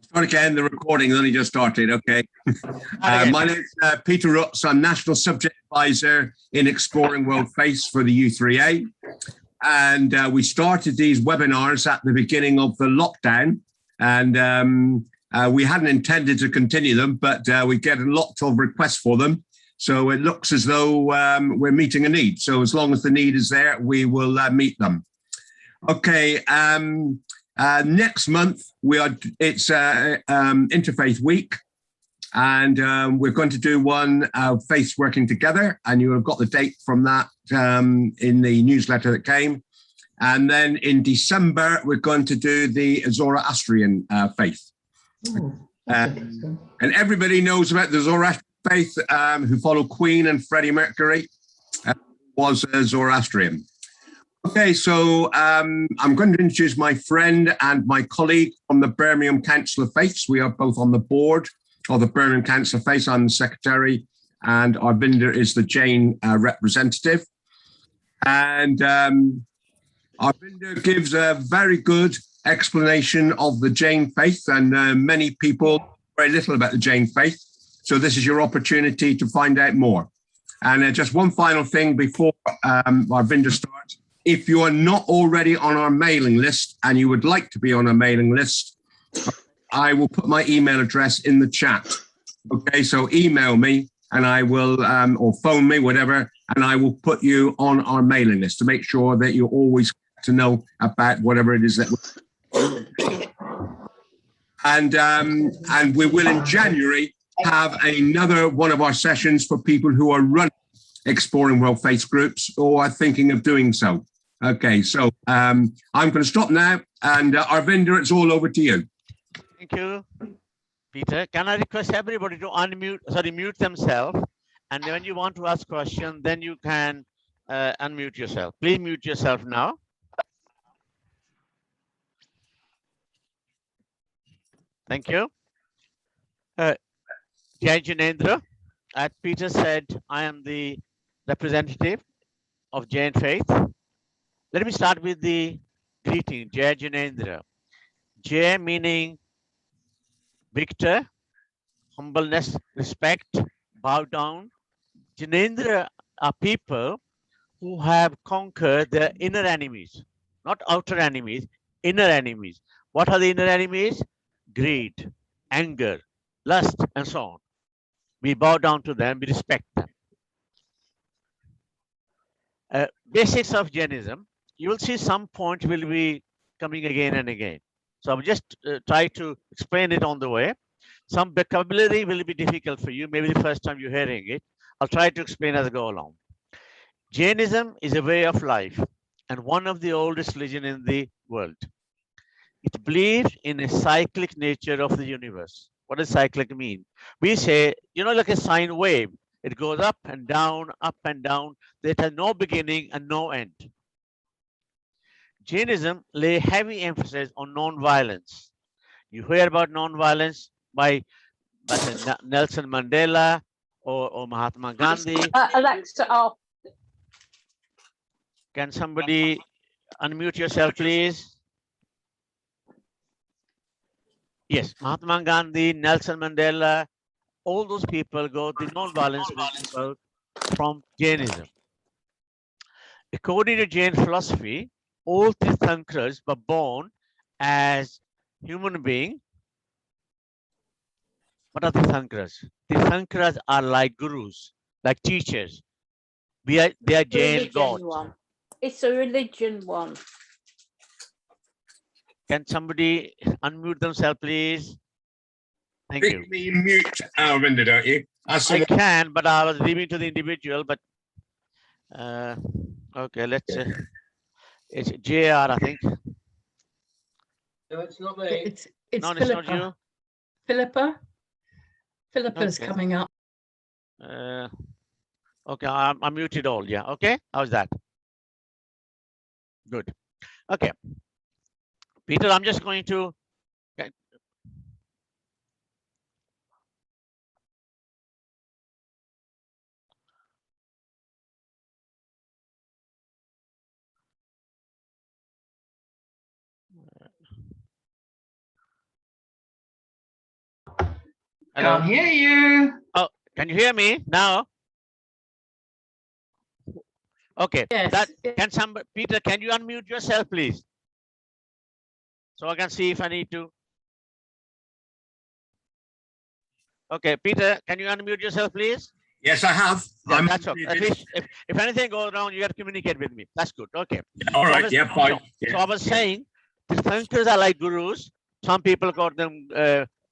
Start again, the recording only just started, okay. My name is Peter Rutz. I'm National Subject Advisor in Exploring World Face for the U3A. And we started these webinars at the beginning of the lockdown. And we hadn't intended to continue them, but we get a lot of requests for them. So it looks as though we're meeting a need. So as long as the need is there, we will meet them. Okay. Next month it's Interfaith Week, and we're going to do one Faiths Working Together, and you have got the date from that in the newsletter that came. And then in December we're going to do the Zoroastrian faith. And everybody knows about the Zoroastrian faith who follow Queen and Freddie Mercury was Zoroastrian. Okay, so I'm going to introduce my friend and my colleague from the Birmingham Council of Faiths. We are both on the board of the Birmingham Council of Faiths. I'm the secretary, and Arvinder is the Jain representative. And Arvinder gives a very good explanation of the Jain faith, and many people know very little about the Jain faith. So this is your opportunity to find out more. And just one final thing before Arvinder starts. If you are not already on our mailing list and you would like to be on our mailing list, I will put my email address in the chat. Okay, so email me and I will, or phone me, whatever, and I will put you on our mailing list to make sure that you always get to know about whatever it is that we're and we will in January have another one of our sessions for people who are running Exploring World Faith groups or are thinking of doing so. Okay, so I'm going to stop now, and Arvinder, it's all over to you. Thank you, Peter. Can I request everybody to mute themselves, and when you want to ask questions, then you can unmute yourself. Please mute yourself now. Thank you. Jai Janendra, as Peter said, I am the representative of Jain Faith. Let me start with the greeting, Jai Janendra. Jai meaning victor, humbleness, respect, bow down. Janendra are people who have conquered their inner enemies, not outer enemies, inner enemies. What are the inner enemies? Greed, anger, lust, and so on. We bow down to them, we respect them. Basics of Jainism. You will see some points will be coming again and again. So I'll just try to explain it on the way. Some vocabulary will be difficult for you, maybe the first time you're hearing it. I'll try to explain as I go along. Jainism is a way of life and one of the oldest religions in the world. It believes in a cyclic nature of the universe. What does cyclic mean? We say, you know, like a sine wave. It goes up and down, up and down. It has no beginning and no end. Jainism lay heavy emphasis on non-violence. You hear about non-violence by Nelson Mandela or Mahatma Gandhi. Alexa off. Can somebody unmute yourself, please? Yes, Mahatma Gandhi, Nelson Mandela, all those people go the non-violence principle from Jainism. According to Jain philosophy, all Tirthankars were born as human beings. What are Tirthankars? Tirthankars are like gurus, like teachers. They are Jain gods. It's a religion one. Can somebody unmute themselves, please? Thank you. You mute Arvinder, don't you? I can, but I was leaving to the individual. But okay, let's. It's JR, I think. No, it's not me. It's No, Philippa. it's not you. Philippa's Okay. coming up. Okay, I'm muted all. Yeah. Okay. How's that? Good. Okay. Peter, I'm just going to Hello. Can't hear you. Oh, can you hear me now? Okay. Yes. That can somebody, Peter, can you unmute yourself, please? So I can see if I need to. Okay, Peter, can you unmute yourself, please? Yes, I have. Yeah, I'm that's okay. At least if anything goes wrong, you got to communicate with me. That's good. Okay. all So I right. was- Yeah, fine. So I was saying the thinkers are like gurus. Some people call them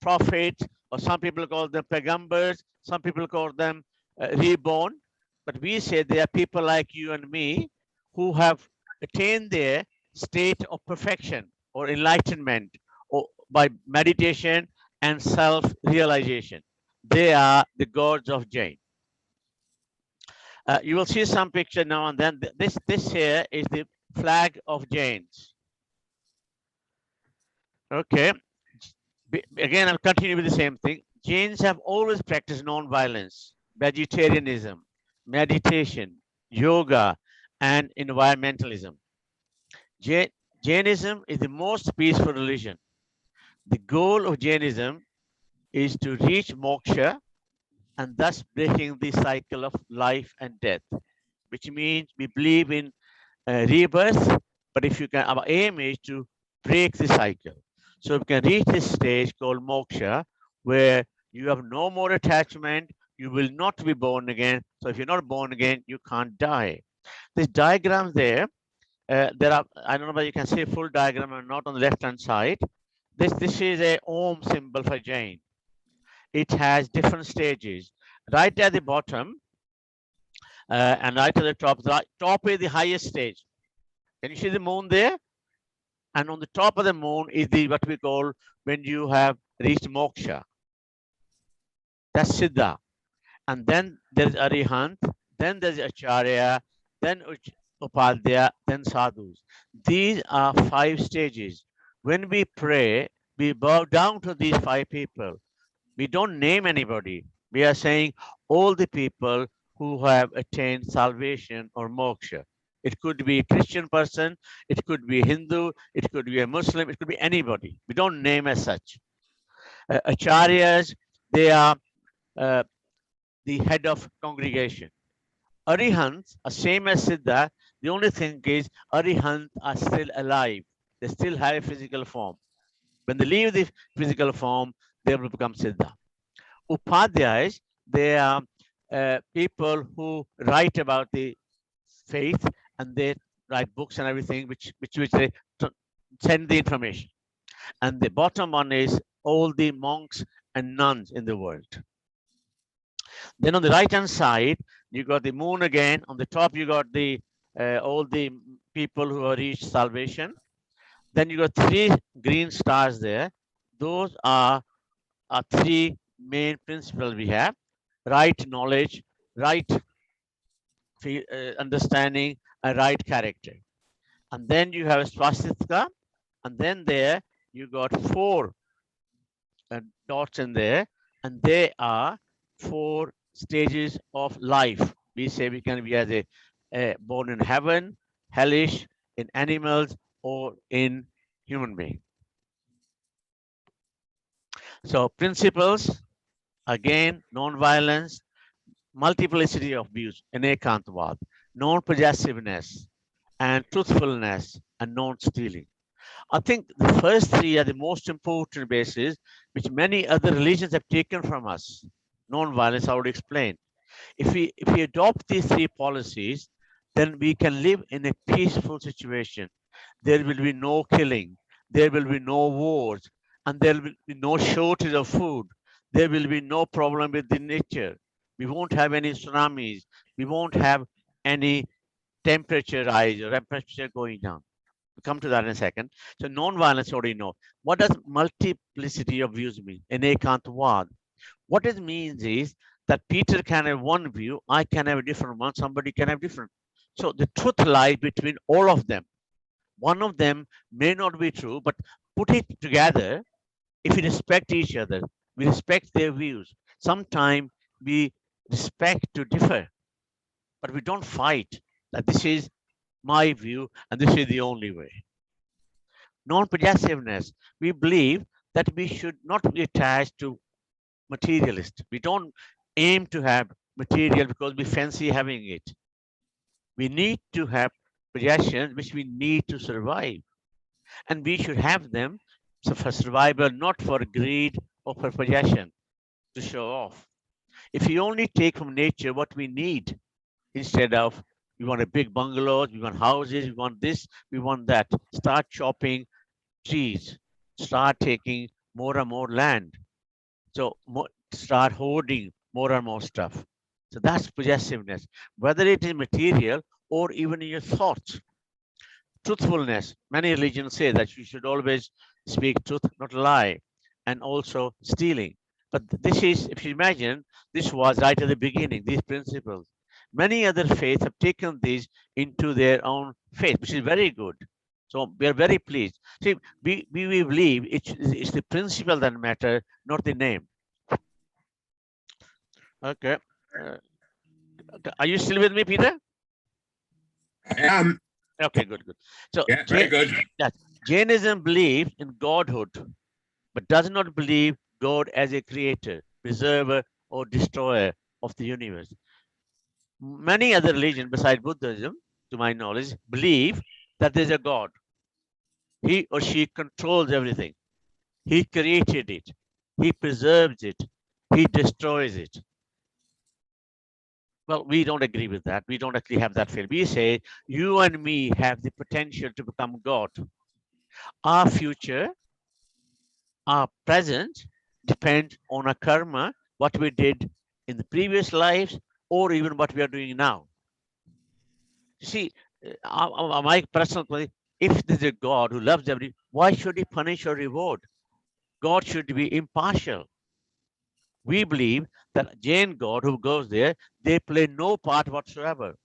prophets, or some people call them pagambers. Some people call them reborn. But we say they are people like you and me who have attained their state of perfection or enlightenment or by meditation and self-realization. They are the gods of Jain. You will see some picture now and then. This here is the flag of Jains. Okay. Again, I'll continue with the same thing. Jains have always practiced non-violence, vegetarianism, meditation, yoga, and environmentalism. Jainism is the most peaceful religion. The goal of Jainism is to reach moksha and thus breaking the cycle of life and death, which means we believe in rebirth, but if you can, our aim is to break the cycle. So we can reach this stage called moksha, where you have no more attachment, you will not be born again. So if you're not born again, you can't die. This diagram there, there are, I don't know whether you can see a full diagram or not on the left-hand side. This is a Om symbol for Jain. It has different stages. Right at the bottom, and right at the top is the highest stage. Can you see the moon there? And on the top of the moon is the what we call when you have reached moksha. That's Siddha. And then there's Arihant, then there's Acharya, then Upadhyaya, then Sadhus. These are 5 stages. When we pray, we bow down to these 5 people. We don't name anybody. We are saying all the people who have attained salvation or moksha. It could be a Christian person, it could be a Hindu, it could be a Muslim, it could be anybody. We don't name as such. Acharyas, they are the head of congregation. Arihants are same as Siddha. The only thing is Arihants are still alive. They still have a physical form. When they leave the physical form, they will become Siddha. Upadhyayas, they are people who write about the faith and they write books and everything, which they send the information. And the bottom one is all the monks and nuns in the world. Then on the right hand side, you got the moon again. On the top, you got the all the people who have reached salvation. Then you got 3 green stars there. Those are 3 main principles we have: right knowledge, right understanding, and right character. And then you have swastika, and then there you got 4 dots in there, and they are 4 stages of life. We say we can be as a born in heaven, hellish, in animals, or in human being. So principles, again, non-violence, multiplicity of views, anekantvad, non-possessiveness, and truthfulness, and non-stealing. I think the first 3 are the most important bases, which many other religions have taken from us. Non-violence, I would explain. If we adopt these 3 policies, then we can live in a peaceful situation. There will be no killing, there will be no wars, and there will be no shortage of food. There will be no problem with the nature. We won't have any tsunamis. We won't have any temperature rise or temperature going down. We'll come to that in a second. So non-violence already know. What does multiplicity of views mean? Anekantvad. What it means is that Peter can have one view, I can have a different one, somebody can have different. So the truth lies between all of them. One of them may not be true, but put it together, if we respect each other, we respect their views. Sometimes we respect to differ, but we don't fight that this is my view and this is the only way. Non-possessiveness, we believe that we should not be attached to materialist. We don't aim to have material because we fancy having it. We need to have possessions which we need to survive. And we should have them for survival, not for greed or for possession to show off. If we only take from nature what we need, instead of we want a big bungalows, we want houses, we want this, we want that, start chopping trees, start taking more and more land. So start hoarding more and more stuff. So that's possessiveness, whether it is material or even in your thoughts. Truthfulness. Many religions say that you should always speak truth, not lie, and also stealing. But this is, if you imagine, this was right at the beginning, these principles. Many other faiths have taken these into their own faith, which is very good. So we are very pleased. See, we believe it's the principle that matter, not the name. Okay. Are you still with me, Peter? Okay, good. So Yeah, very good. Jainism believes in godhood, but does not believe God as a creator, preserver, or destroyer of the universe. Many other religions besides Buddhism, to my knowledge, believe that there's a God. He or she controls everything. He created it. He preserves it. He destroys it. Well, we don't agree with that. We don't actually have that feeling. We say you and me have the potential to become God. Our future, our present depend on our karma, what we did in the previous lives, or even what we are doing now. You see, my personal point, if there's a God who loves everybody, why should he punish or reward? God should be impartial. We believe that Jain God who goes there, they play no part whatsoever.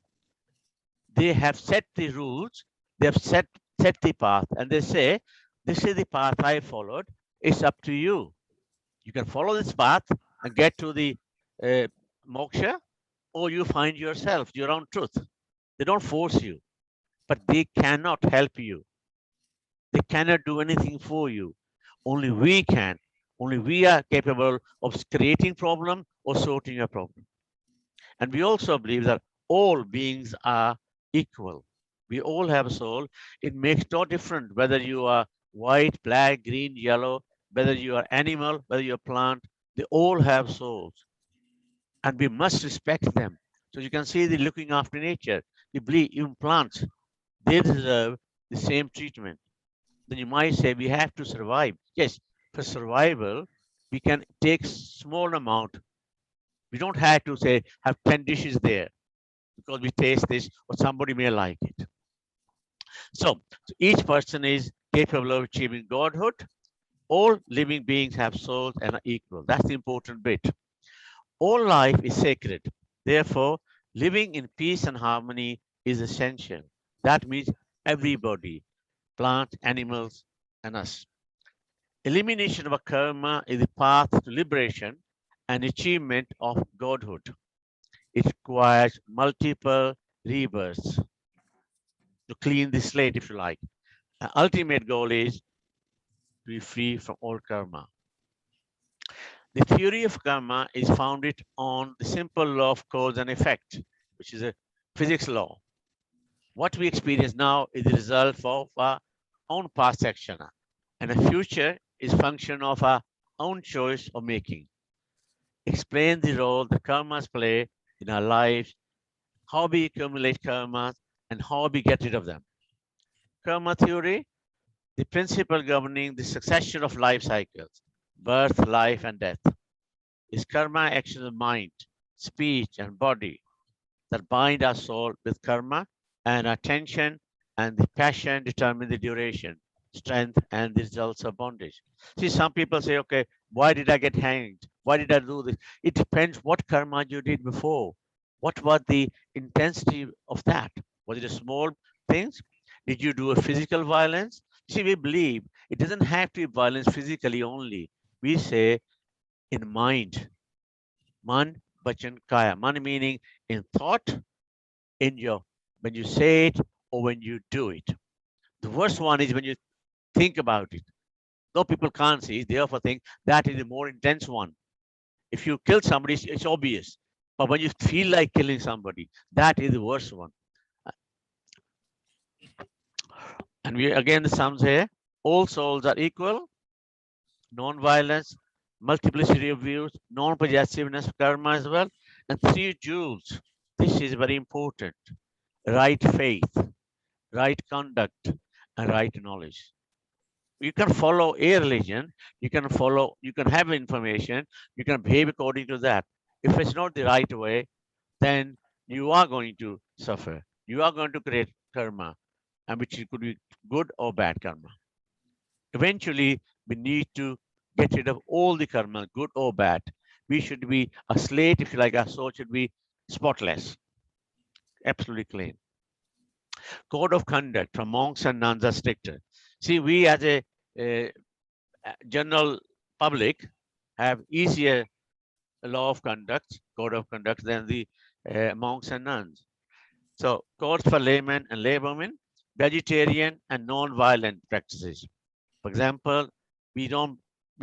They have set the rules, they have set the path, and they say, this is the path I followed, it's up to you. You can follow this path and get to the moksha, or you find yourself, your own truth. They don't force you, but they cannot help you. They cannot do anything for you. Only we can. Only we are capable of creating problem or sorting a problem. And we also believe that all beings are equal. We all have a soul. It makes no difference whether you are white, black, green, yellow, whether you are animal, whether you're plant, they all have souls. And we must respect them. So you can see the looking after nature. We believe even plants, they deserve the same treatment. Then you might say we have to survive. Yes, for survival, we can take small amount. We don't have to say have 10 dishes there because we taste this or somebody may like it. So each person is capable of achieving godhood. All living beings have souls and are equal. That's the important bit. All life is sacred. Therefore, living in peace and harmony is essential. That means everybody, plants, animals, and us. Elimination of a karma is the path to liberation and achievement of godhood. It requires multiple rebirths to clean the slate, if you like. The ultimate goal is to be free from all karma. The theory of karma is founded on the simple law of cause and effect, which is a physics law. What we experience now is the result of our own past action, and the future is function of our own choice of making. Explain the role the karmas play in our lives, how we accumulate karmas, and how we get rid of them. Karma theory, the principle governing the succession of life cycles, birth, life, and death, is karma action of mind, speech, and body that bind our soul with karma, and attention and the passion determine the duration, strength, and the results of bondage. See, some people say, okay, why did I get hanged? Why did I do this? It depends what karma you did before. What was the intensity of that? Was it a small things? Did you do a physical violence? See, we believe it doesn't have to be violence physically only. We say in mind, man, vachan, kaya. Man meaning in thought, in your when you say it or when you do it. The worst one is when you think about it. Though people can't see, they therefore think that is the more intense one. If you kill somebody, it's obvious. But when you feel like killing somebody, that is the worst one. And we again the sums here. All souls are equal. Non-violence, multiplicity of views, non-possessiveness, karma as well, and 3 jewels. This is very important. Right faith, right conduct, and right knowledge. You can follow a religion, you can have information, you can behave according to that. If it's not the right way, then you are going to suffer. You are going to create karma, and which could be good or bad karma. Eventually, we need to get rid of all the karma, good or bad. We should be a slate, if you like, our soul should be spotless, absolutely clean. Code of conduct from monks and nuns are stricter. See, we as a general public have easier law of conduct, code of conduct than the monks and nuns. So codes for laymen and laywomen, vegetarian and non-violent practices. For example, we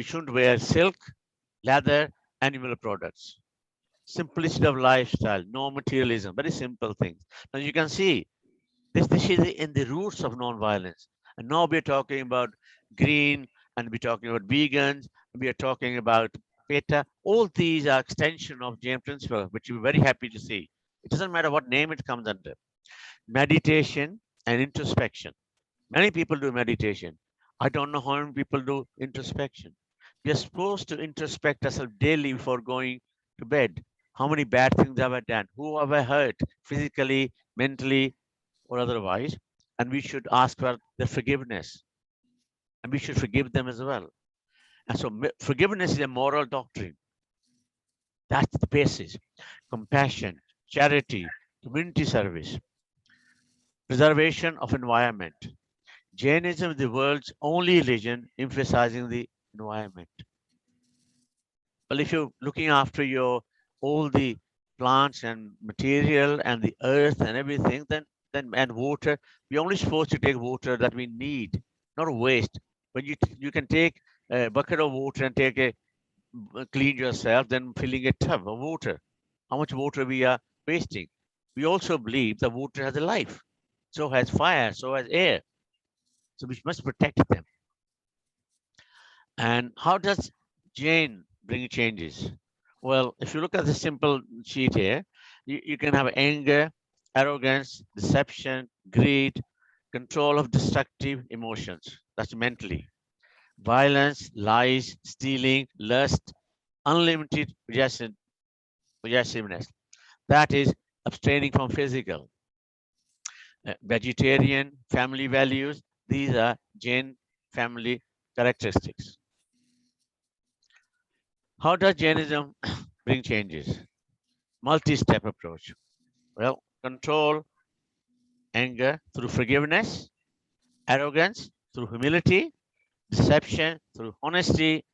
shouldn't wear silk, leather, animal products. Simplicity of lifestyle, no materialism, very simple things. Now you can see this is in the roots of non-violence. And now we're talking about green, and we're talking about vegans, and we are talking about PETA. All these are extension of Jain principle, which we're very happy to see. It doesn't matter what name it comes under. Meditation and introspection. Many people do meditation. I don't know how many people do introspection. We are supposed to introspect ourselves daily before going to bed. How many bad things have I done? Who have I hurt physically, mentally, or otherwise? And we should ask for the forgiveness. And we should forgive them as well. And so forgiveness is a moral doctrine. That's the basis. Compassion, charity, community service, preservation of environment. Jainism is the world's only religion emphasizing the environment. Well, if you're looking after all the plants and material and the earth and everything, then and water, we're only supposed to take water that we need, not waste. When you can take a bucket of water and clean yourself, then filling a tub of water. How much water we are wasting? We also believe that water has a life. So has fire, so has air. So we must protect them. And how does Jain bring changes? Well, if you look at the simple sheet here, you can have anger, arrogance, deception, greed, control of destructive emotions. That's mentally. Violence, lies, stealing, lust, unlimited possessiveness. That is abstaining from physical. Vegetarian, family values. These are Jain family characteristics. How does Jainism bring changes? Multi-step approach. Well, control anger through forgiveness, arrogance through humility, deception through honesty,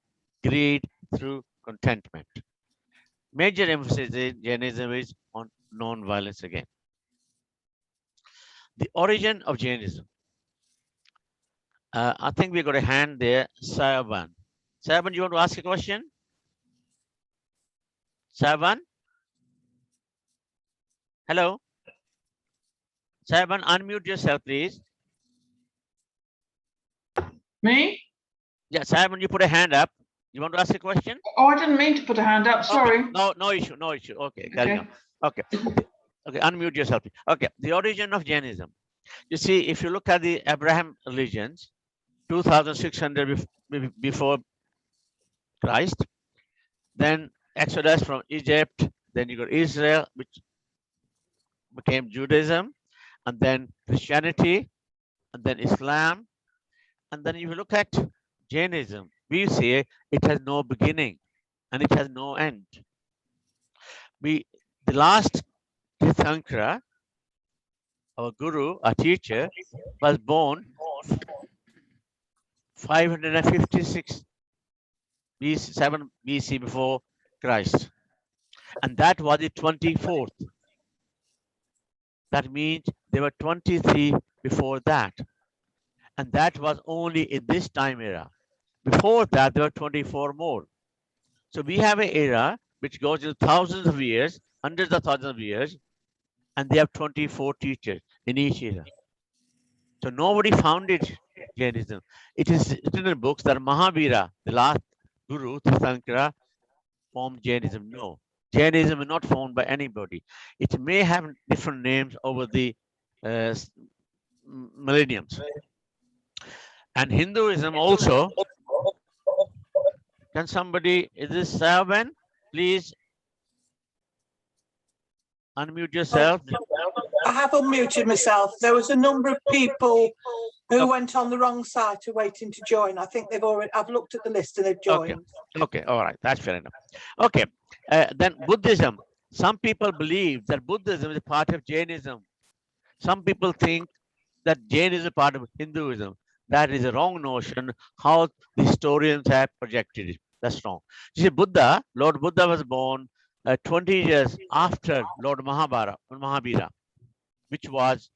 greed through contentment. Major emphasis in Jainism is on non-violence again. The origin of Jainism. I think we got a hand there, Sayaban. Sayaban, you want to ask a question? Sayaban? Hello? Sayaban, unmute yourself, please. Me? Yeah, Sayaban, you put a hand up. You want to ask a question? Oh, I didn't mean to put a hand up. Sorry. Okay. No issue. Okay, carry on. Okay. Okay, unmute yourself. Okay, the origin of Jainism. You see, if you look at the Abraham religions, 2,600 before Christ, then Exodus from Egypt, then you got Israel, which became Judaism, and then Christianity, and then Islam, and then if you look at Jainism, we say it has no beginning and it has no end. The last Tirthankara, our guru, our teacher, was born 556 BC, 7 BC before Christ. And that was the 24th. That means there were 23 before that. And that was only in this time era. Before that, there were 24 more. So we have an era which goes into thousands of years, hundreds of thousands of years, and they have 24 teachers in each era. So nobody founded Jainism. It is written in books that Mahavira, the last guru, Tirthankara, formed Jainism. No, Jainism is not formed by anybody. It may have different names over the millenniums. And Hinduism also. Can somebody, is this Savan? Please unmute yourself. I have unmuted myself. There was a number of people who went on the wrong site to waiting to join. I think they've already, I've looked at the list and they've joined. Okay, all right, that's fair enough. Okay, then Buddhism. Some people believe that Buddhism is a part of Jainism. Some people think that Jainism is part of Hinduism. That is a wrong notion, how the historians have projected it. That's wrong. You see, Buddha, Lord Buddha was born 20 years after Lord Mahavira, which was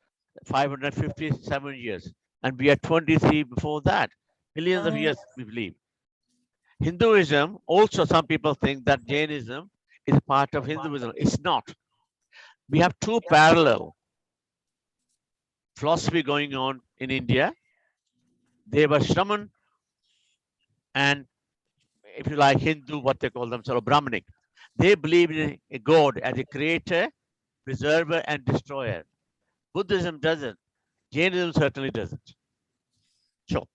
557 years. And we are 23 before that. Millions of years, we believe. Hinduism, also some people think that Jainism is a part of Hinduism. It's not. We have two parallel philosophy going on in India. They were Shraman and, if you like, Hindu, what they call themselves, Brahmanic. They believe in a God as a creator, preserver, and destroyer. Buddhism doesn't. Jainism certainly doesn't. So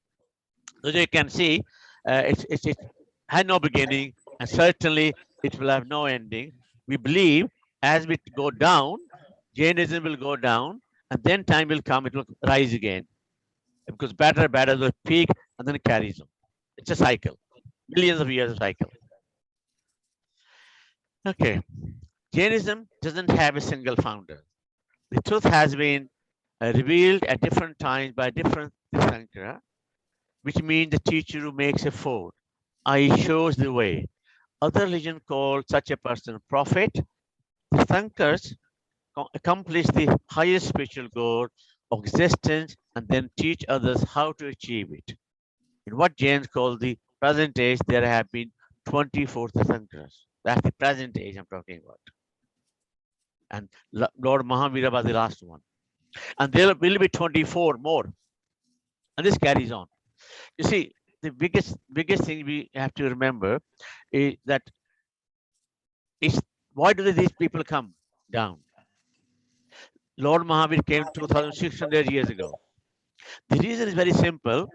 you can see, it had no beginning, and certainly it will have no ending. We believe as we go down, Jainism will go down, and then time will come, it will rise again. Because better will peak, and then it carries on. It's a cycle, millions of years of cycle. Okay, Jainism doesn't have a single founder. The truth has been revealed at different times by different Tirthankara, which means the teacher who makes a fold. I shows the way. Other religions call such a person prophet. Tirthankaras accomplish the highest spiritual goal of existence and then teach others how to achieve it. In what Jains call the present age, there have been 24 Tirthankaras. That's the present age I'm talking about. And Lord Mahavira was the last one. And there will be 24 more. And this carries on. You see, the biggest thing we have to remember is that why do these people come down? Lord Mahavir came 2,600 years ago. The reason is very simple,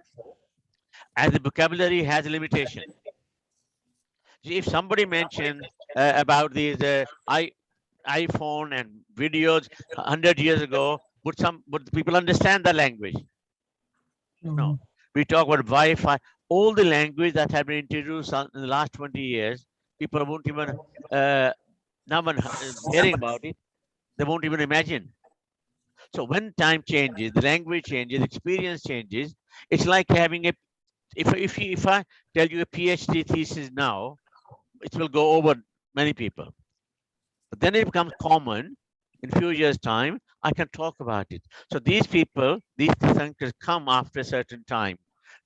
as the vocabulary has a limitation. If somebody mentioned about these iPhone and videos 100 years ago, would people understand the language? No. We talk about Wi-Fi, all the language that have been introduced in the last 20 years, people won't even, now when hearing about it, they won't even imagine. So when time changes, the language changes, experience changes, it's like having if I tell you a PhD thesis now, it will go over many people. But then it becomes common in a few years' time, I can talk about it. So these people, these Tirthankars come after a certain time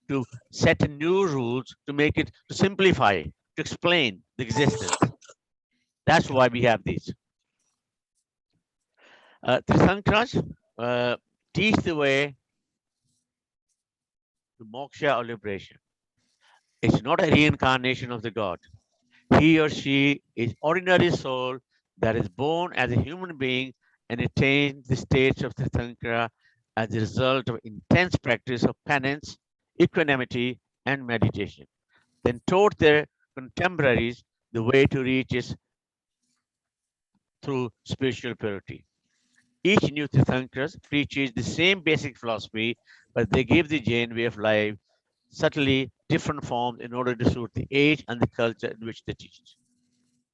to set new rules, to make it, to simplify, to explain the existence. That's why we have these. Tirthankaras teach the way to moksha or liberation. It's not a reincarnation of the God. He or she is ordinary soul that is born as a human being and attains the states of Tirthankara as a result of intense practice of penance, equanimity, and meditation. Then taught their contemporaries the way to reach it through spiritual purity. Each new Tirthankara preaches the same basic philosophy, but they give the Jain way of life subtly different forms in order to suit the age and the culture in which they teach it.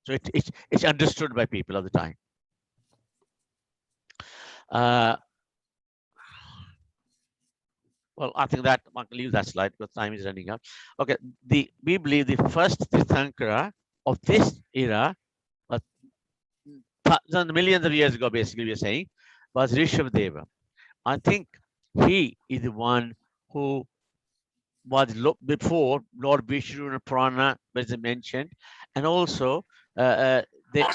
So it's understood by people of the time. Well, I think that I can leave that slide because time is running out. Okay, we believe the first Tirthankara of this era, millions of years ago, basically we're saying, was Rishabdeva. I think he is the one who was before Lord Vishnu and Purana was mentioned, and also they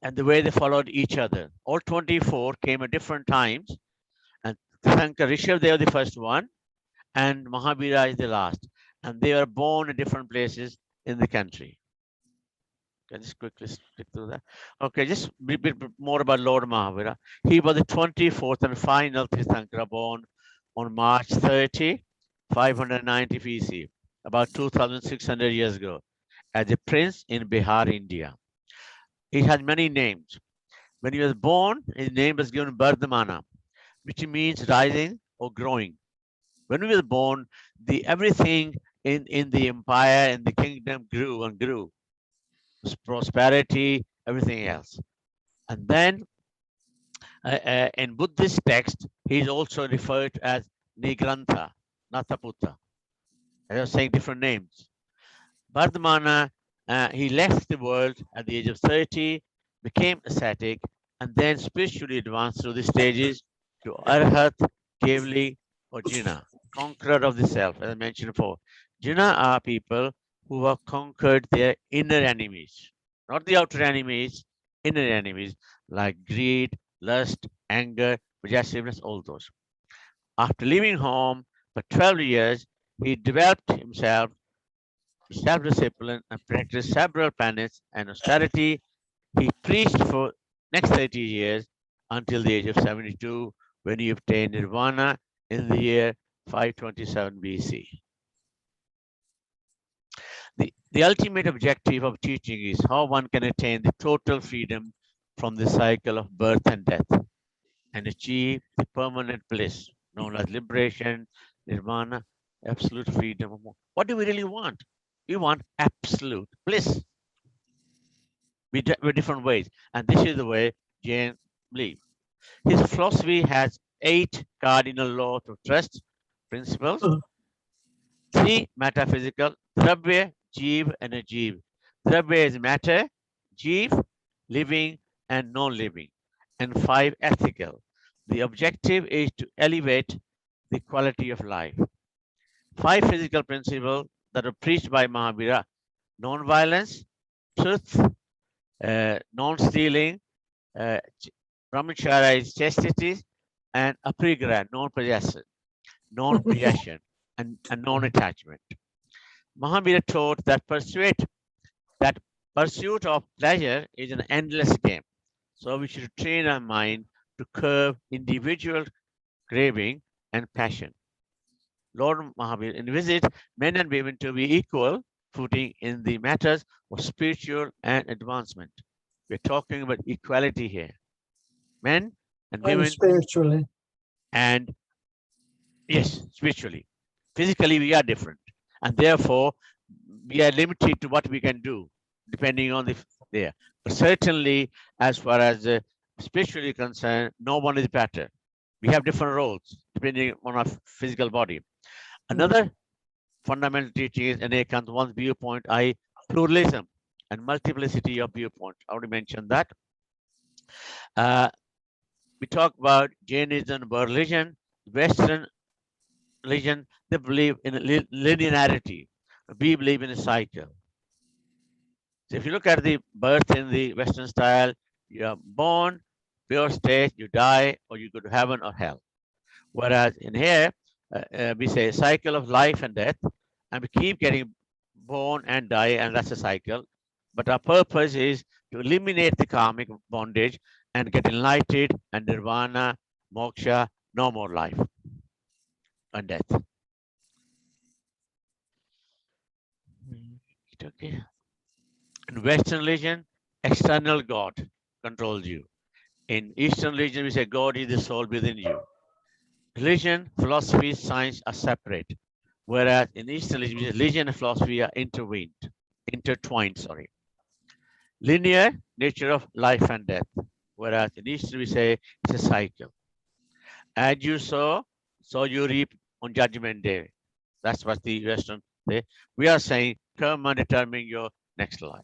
and the way they followed each other. All 24 came at different times, and Tirthankara Rishabh the first one, and Mahavira is the last, and they were born in different places in the country. Can I just quickly stick through that? Okay, just a bit more about Lord Mahavira. He was the 24th and final Tirthankara, born on March 30, 590 BC, about 2,600 years ago, as a prince in Bihar, India. He had many names. When he was born, his name was given Bardhamana, which means rising or growing. When he was born, everything in the empire and the kingdom grew and grew. Prosperity, everything else. And then in Buddhist text, he is also referred to as Nigrantha, Nataputta. I was saying different names. Bardhamana, he left the world at the age of 30, became ascetic, and then spiritually advanced through the stages to Arhat, Kevali, or Jina, conqueror of the self, as I mentioned before. Jina are people who have conquered their inner enemies, not the outer enemies, inner enemies like greed, lust, anger, possessiveness, all those. After leaving home for 12 years, he developed himself self-discipline and practiced several penance and austerity. He preached for next 30 years until the age of 72, when he obtained nirvana in the year 527 BC. The ultimate objective of teaching is how one can attain the total freedom from the cycle of birth and death and achieve the permanent bliss known as liberation, nirvana, absolute freedom. What do we really want? We want absolute bliss. With different ways, and this is the way Jain believe. His philosophy has 8 cardinal laws of trust principles, 3 metaphysical, Dravya, Jeev, and Ajeev. Dravya is matter, Jeev, living and non-living, and 5 ethical. The objective is to elevate the quality of life. 5 physical principles that are preached by Mahavira: non-violence, truth, non-stealing, brahmacharya is chastity, and aprigra, non-possession, and non-attachment. Mahavira taught that pursuit of pleasure is an endless game. So we should train our mind to curb individual craving and passion. Lord Mahavira envisaged men and women to be equal footing in the matters of spiritual and advancement. We're talking about equality here. Men and women. Spiritually. And yes, spiritually. Physically, we are different. And therefore, we are limited to what we can do, depending on there. But certainly, as far as spiritually concerned, no one is better. We have different roles, depending on our physical body. Another fundamental teaching is Anekant, one's viewpoint, pluralism and multiplicity of viewpoints. I already mentioned that. We talk about Jainism, religion, Western religion, they believe in linearity. We believe in a cycle. So if you look at the birth in the Western style, you are born, pure state, you die, or you go to heaven or hell. Whereas in here, we say cycle of life and death, and we keep getting born and die, and that's a cycle. But our purpose is to eliminate the karmic bondage and get enlightened and nirvana, moksha, no more life and death. Okay. In Western religion, external God controls you. In Eastern religion, we say God is the soul within you. Religion, philosophy, science are separate, whereas in Eastern religion and philosophy are intertwined. Linear nature of life and death, whereas in Eastern we say it's a cycle. As you sow, so you reap on Judgment Day. That's what the Western say. We are saying karma determining your next life.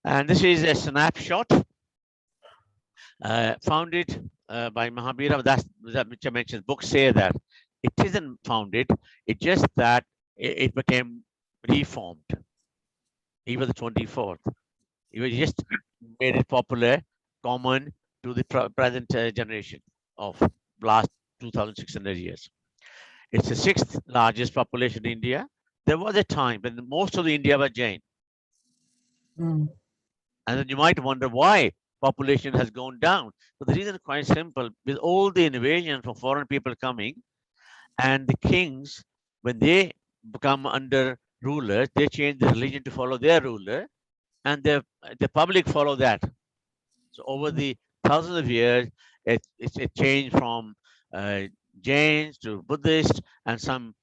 And this is a snapshot founded by Mahavira. That which I mentioned. Books say that it isn't founded. It's just that it became reformed. He was the 24th. He was just made it popular, common to the present generation of last 2,600 years. It's the 6th largest population in India. There was a time when most of the India was Jain. And then you might wonder why population has gone down. But the reason is quite simple. With all the invasion from foreign people coming, and the kings, when they become under rulers, they change the religion to follow their ruler, and the public follow that. So over the thousands of years, it changed from Jains to Buddhist, and some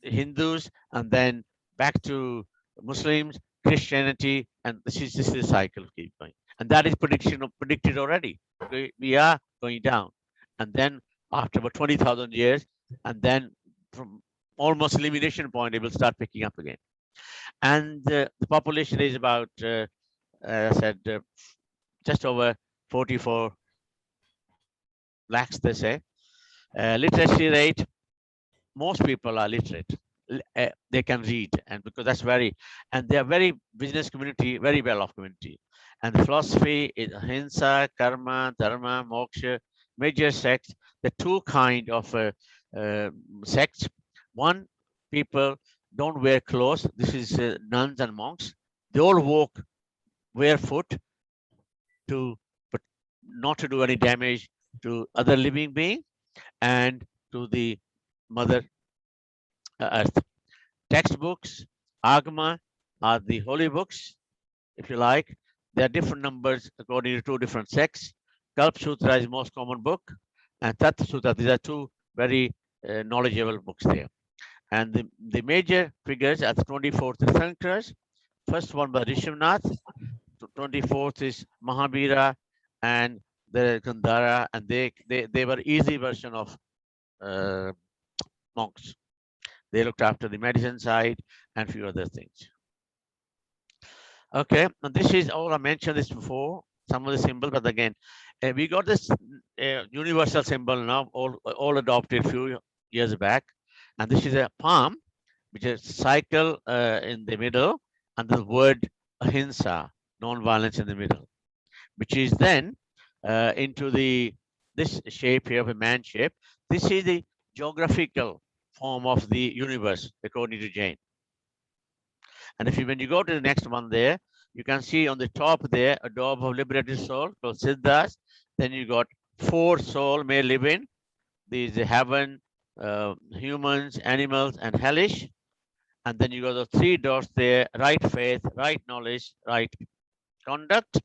Hindus, and then back to Muslims, Christianity, and this is the cycle keep going. And that is predicted already. We are going down, and then after about 20,000 years, and then from almost elimination point, it will start picking up again. And the population is about, as I said, just over 44 lakhs, they say. Literacy rate, most people are literate. They can read, and because that's and they are very business community, very well off community. And the philosophy is ahimsa, karma, dharma, moksha, major sects. The two kind of sects. One, people don't wear clothes. This is nuns and monks. They all walk barefoot but not to do any damage to other living being and to the mother earth. Textbooks, Agama, are the holy books, if you like. There are different numbers according to two different sects. Kalp Sutra is the most common book, and Tat Sutra. These are two very knowledgeable books there. And the major figures are the 24 Tirthankars. First one was Rishivnath. 24th is Mahabira and the Gandhara, and they were easy version of monks. They looked after the medicine side and a few other things. Okay, and this is all I mentioned this before, some of the symbols, but again, we got this universal symbol now, all adopted a few years back. And this is a palm, which is cycle in the middle, and the word ahimsa, non-violence, in the middle, which is then into this shape here of a man shape. This is the geographical form of the universe according to Jain. And when you go to the next one there, you can see on the top there a dove of liberated soul called Siddhas. Then you got 4 souls may live in. These heaven, humans, animals, and hellish. And then you got the 3 dots there: right faith, right knowledge, right conduct.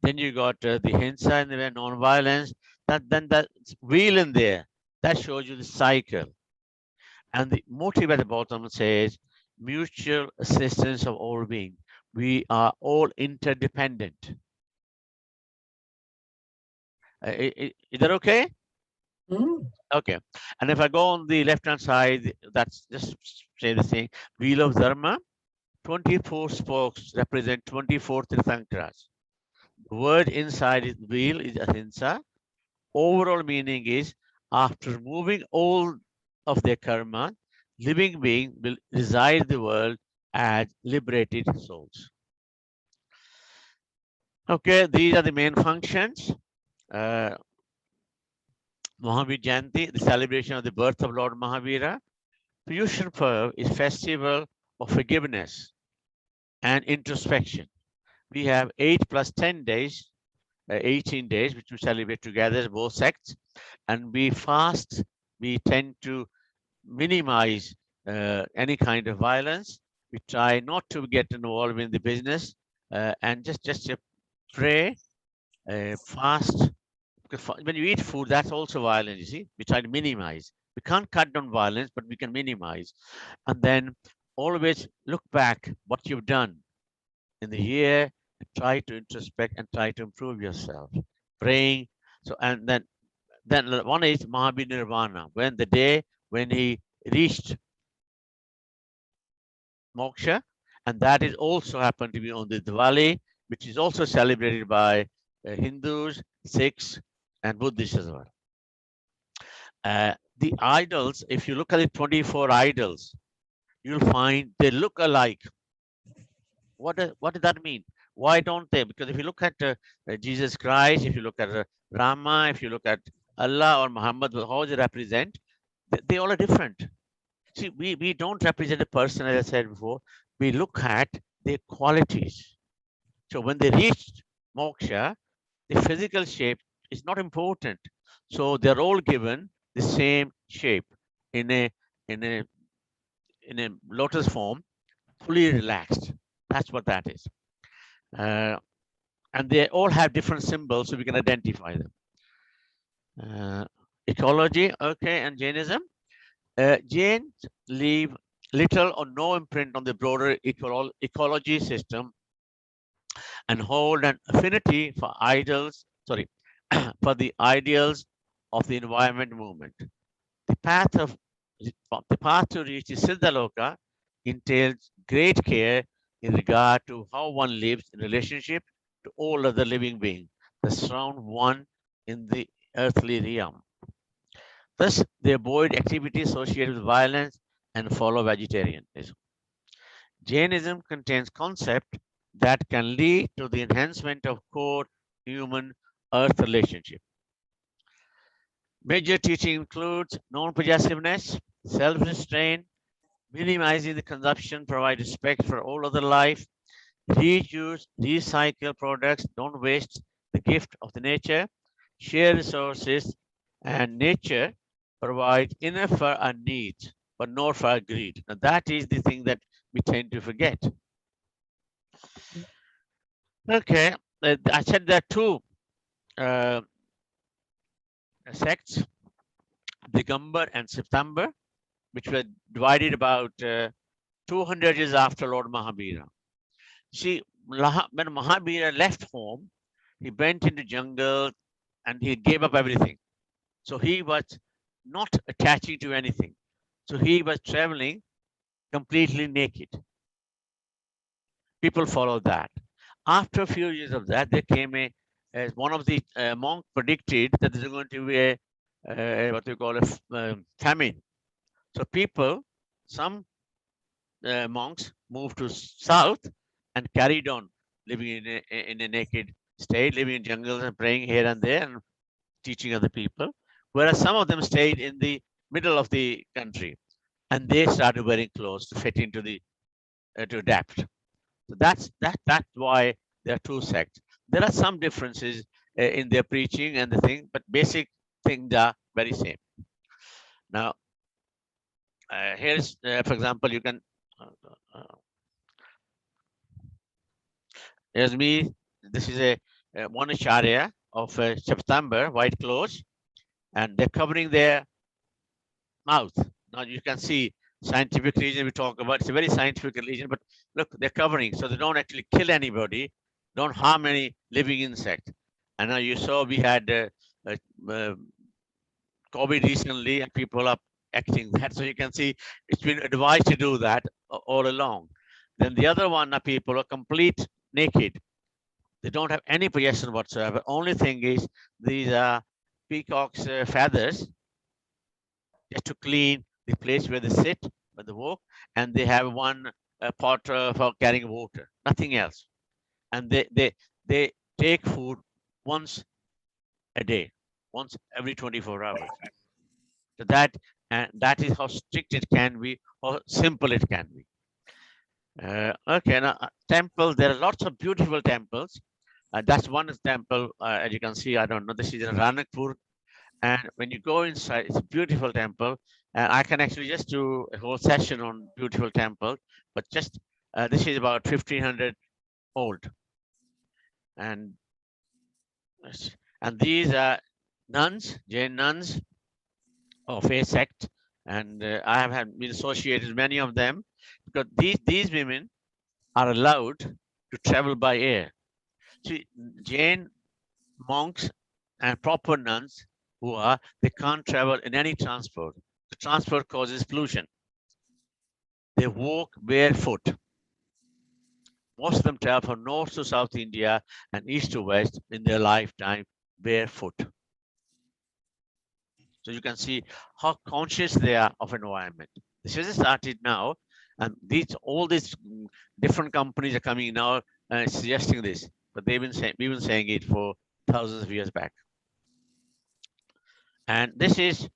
Then you got the hinsa and the non-violence. Then that wheel in there, that shows you the cycle. And the motive at the bottom says mutual assistance of all beings. We are all interdependent. Is that okay? Okay. And if I go on the left-hand side, that's just say the same. Wheel of Dharma, 24 spokes represent 24 Tirthankaras. The word inside the wheel is ahimsa. Overall meaning is, after removing all of their karma, living beings will reside in the world as liberated souls. Okay, these are the main functions. Mahavir Jayanti, the celebration of the birth of Lord Mahavira. Piyushan Parv is festival of forgiveness and introspection. We have 8 plus 10 days, 18 days, which we celebrate together, both sects, and we fast. We tend to minimize any kind of violence. We try not to get involved in the business and just pray, fast. Because when you eat food, that's also violence, you see. We try to minimize. We can't cut down violence, but we can minimize. And then always look back what you've done in the year, and try to introspect and try to improve yourself. Praying. So, and then one is Mahabir Nirvana, when the day when he reached moksha, and that is also happened to be on the Diwali, which is also celebrated by Hindus, Sikhs, and Buddhists as well. the idols, if you look at the 24 idols, you'll find they look alike. What does that mean? Why don't they? Because if you look at Jesus Christ, if you look at Rama, if you look at Allah or Muhammad, how they represent, they all are different. See, we don't represent a person, as I said before. We look at their qualities. So when they reach moksha, the physical shape is not important. So they're all given the same shape in a lotus form, fully relaxed. That's what that is. And they all have different symbols, so we can identify them. Ecology, okay, and Jainism. Jains leave little or no imprint on the broader ecology system and hold an affinity for for the ideals of the environment movement. The path to reach the Siddhaloka entails great care in regard to how one lives in relationship to all other living beings that surround one in the earthly realm. Thus, they avoid activities associated with violence and follow vegetarianism. Jainism contains concepts that can lead to the enhancement of core human-earth relationship. Major teaching includes non-possessiveness, self-restraint, minimizing the consumption, provide respect for all other life, reuse, recycle products, don't waste the gift of the nature, share resources, and nature provides enough for our needs, but not for our greed. Now that is the thing that we tend to forget. Okay, I said there are two sects, Digambar and September, which were divided about 200 years after Lord Mahabira. See, when Mahabira left home, he went into jungle and he gave up everything. So he was not attaching to anything. So he was traveling completely naked. People followed that. After a few years of that, there came as one of the monks predicted that there's going to be a what we call a famine. So some monks moved to south and carried on living in a naked state, living in jungles and praying here and there and teaching other people. Whereas some of them stayed in the middle of the country and they started wearing clothes to fit into the to adapt. So that's why there are two sects. There are some differences in their preaching and the thing, but basic things are very same. Now, here's, for example, you can, here's me. This is a one acharya of September, white clothes, and they're covering their mouth. Now you can see scientific religion we talk about. It's a very scientific religion, but look, they're covering so they don't actually kill anybody, don't harm any living insect. And now you saw we had COVID recently, and people are acting that. So you can see it's been advised to do that all along. Then the other one are people are complete naked. They don't have any possession whatsoever. Only thing is these are peacock's feathers just to clean the place where they sit, where they walk, and they have one pot for carrying water, nothing else. And they take food once a day, once every 24 hours. So that is how strict it can be, how simple it can be. Okay, now temples, there are lots of beautiful temples. That's one temple, as you can see, I don't know, this is in Ranakpur. And when you go inside, it's a beautiful temple. And I can actually just do a whole session on beautiful temple, but just this is about 1500 old. And these are nuns, Jain nuns of a sect. And I have been associated with many of them because these women are allowed to travel by air. See, Jain monks and proper nuns they can't travel in any transport. The transport causes pollution. They walk barefoot. Most of them travel from north to south India and east to west in their lifetime barefoot. So you can see how conscious they are of environment. This is started now, and all these different companies are coming now and suggesting this, but we've been saying it for thousands of years back. And this is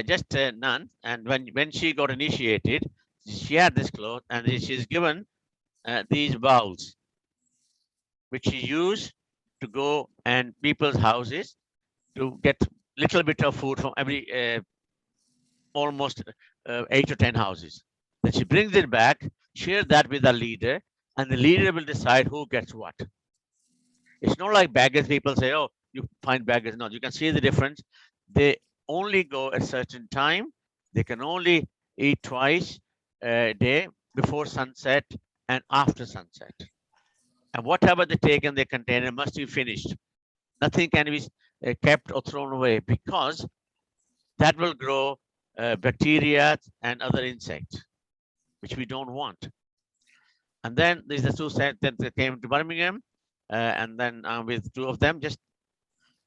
just a nun, and when she got initiated, she had this cloth, and she's given these bowls, which she used to go and people's houses to get little bit of food from every almost 8 to 10 houses. Then she brings it back, share that with the leader, and the leader will decide who gets what. It's not like beggars. People say, "Oh, you find beggars." No, you can see the difference. They only go at a certain time. They can only eat twice a day, before sunset and after sunset. And whatever they take in their container must be finished. Nothing can be kept or thrown away, because that will grow bacteria and other insects, which we don't want. And then there's the two sets that came to Birmingham, and then with two of them, just